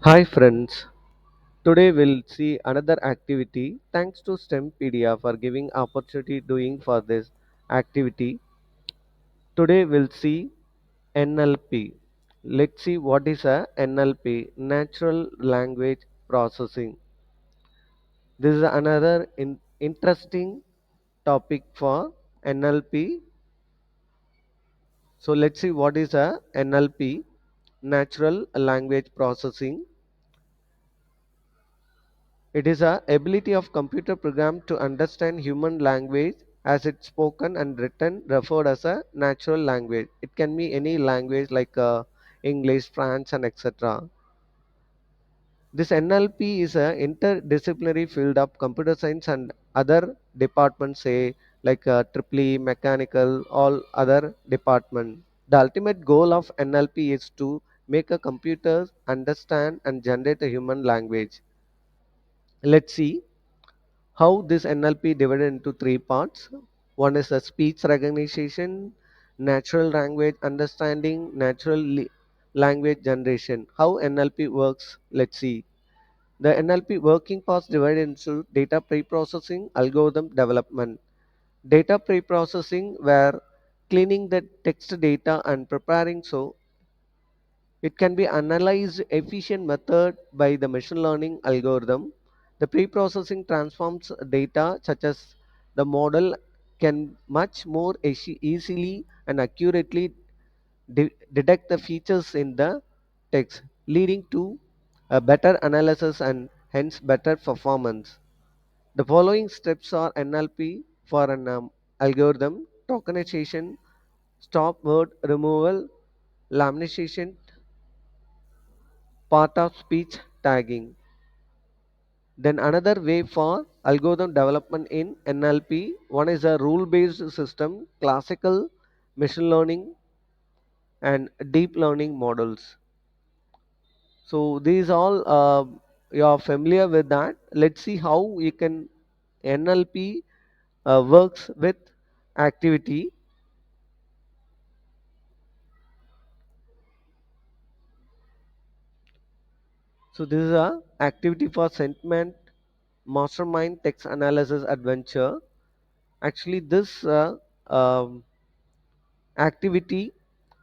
Hi friends, today we'll see another activity. Thanks to STEMpedia for giving opportunity doing for this activity. Today we'll see NLP. Let's see what is a NLP, Natural Language Processing. This is another interesting topic for NLP. So let's see what is a NLP, Natural Language Processing. It is a ability of computer program to understand human language as it's spoken and written, referred as a natural language. It can be any language like English, French, and etc. This NLP is a interdisciplinary field of computer science and other departments, say like triple mechanical, all other department. The ultimate goal of NLP is to make a computer understand and generate a human language. Let's see how this NLP divided into three parts. One is the speech recognition, natural language understanding, language generation. How NLP works, let's see. The NLP working parts divided into data pre-processing, algorithm development. Data pre-processing where cleaning the text data and preparing so it can be analyzed efficient method by the machine learning algorithm. The pre-processing transforms data such as the model can much more easily and accurately detect the features in the text, leading to a better analysis and hence better performance. The following steps are NLP for an algorithm: tokenization, stop word removal, lamination, part of speech tagging. Then another way for algorithm development in NLP, one is a rule-based system, classical machine learning and deep learning models. So these all you are familiar with that. Let's see how you can NLP works with activity. So this is a activity for sentiment mastermind text analysis adventure. Actually, this um, activity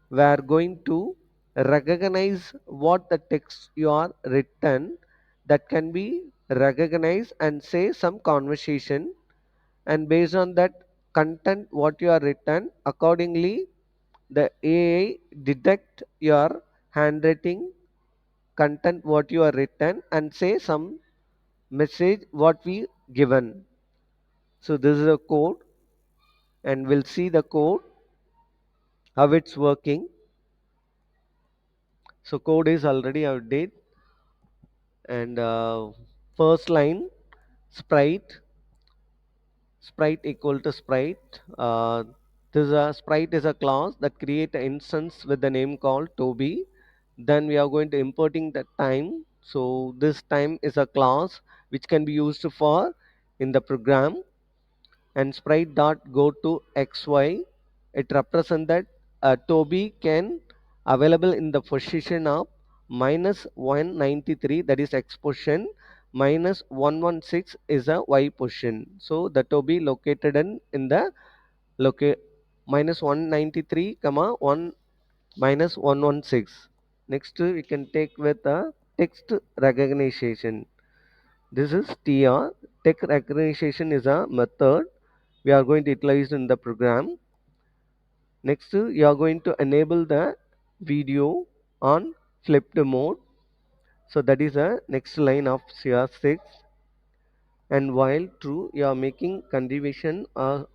we are going to recognize what the text you are written that can be recognized and say some conversation, and based on that content what you are written accordingly the AI detect your handwriting content what you are written and say some message what we given. So this is a code and we'll see the code how it's working. So code is already outdated and first line sprite equal to sprite. This is a sprite is a class that create an instance with the name called Toby. Then we are going to importing the time. So this time is a class which can be used for in the program, and sprite dot go to xy. It represents that Toby can available in the position of minus 193, that is x position, minus 116 is a y position. So the Toby located in the locate minus 193 comma 1 minus 116. Next we can take with a text recognition. This is TR. Text recognition is a method we are going to utilize in the program. Next, you are going to enable the video on flipped mode. So that is the next line of CR6. And while true, you are making condition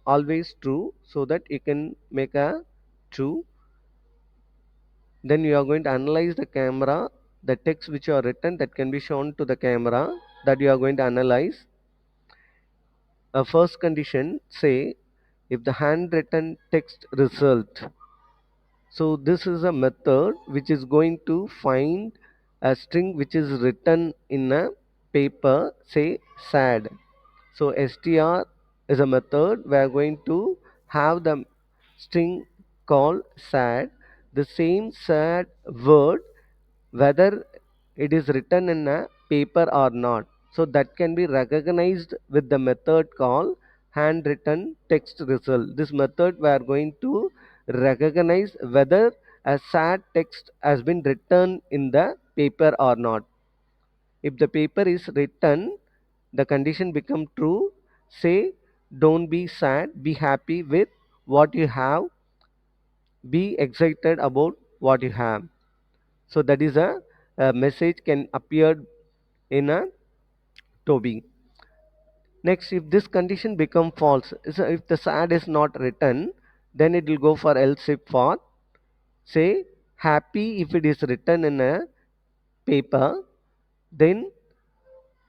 always true so that you can make a true. Then you are going to analyze the camera, the text which you are written that can be shown to the camera that you are going to analyze. A first condition say if the handwritten text result. So this is a method which is going to find a string which is written in a paper, say sad. So str is a method we are going to have the string called sad. The same sad word, whether it is written in a paper or not. So that can be recognized with the method called handwritten text result. This method we are going to recognize whether a sad text has been written in the paper or not. If the paper is written, the condition become true. Say, don't be sad, be happy with what you have, be excited about what you have. So that is a message can appear in a Toby. Next, if this condition become false, so if the sad is not written, then it will go for else if for. Say happy if it is written in a paper, then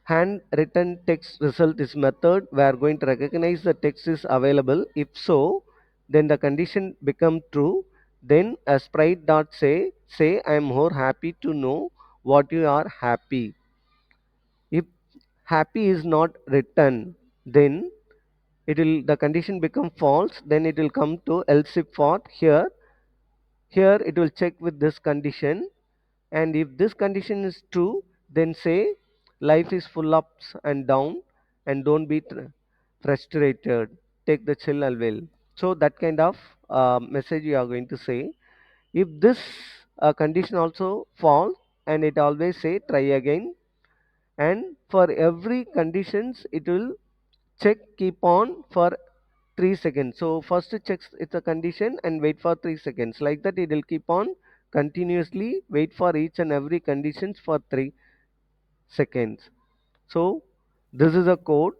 handwritten text result is method we are going to recognize the text is available. If so, then the condition become true. Then a sprite dot say I am more happy to know what you are happy. If happy is not written, then it will the condition become false. Then it will come to else if for. Here it will check with this condition, and if this condition is true, then say life is full ups and down, and don't be frustrated, take the chill will. So that kind of message you are going to say. If this condition also false, and it always say try again, and for every conditions it will check keep on for 3 seconds. So first it checks it's a condition and wait for 3 seconds. Like that it will keep on continuously wait for each and every conditions for 3 seconds. So this is a code.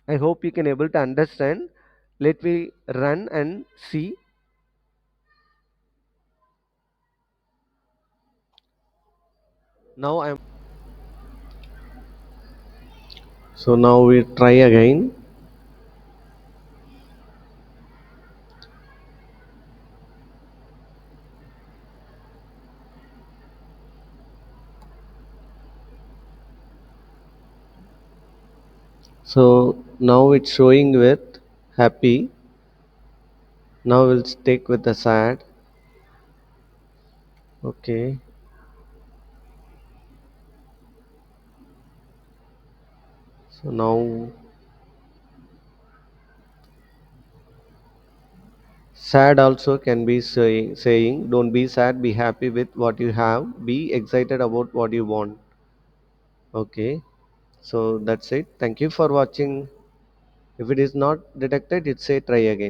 I hope you can able to understand. Let me run and see. Now I'm so now we try again. So now it's showing with happy. Now we'll stick with the sad. Okay. So now sad also can be saying don't be sad, be happy with what you have, be excited about what you want. Okay, so that's it. Thank you for watching. If it is not detected, it say try again.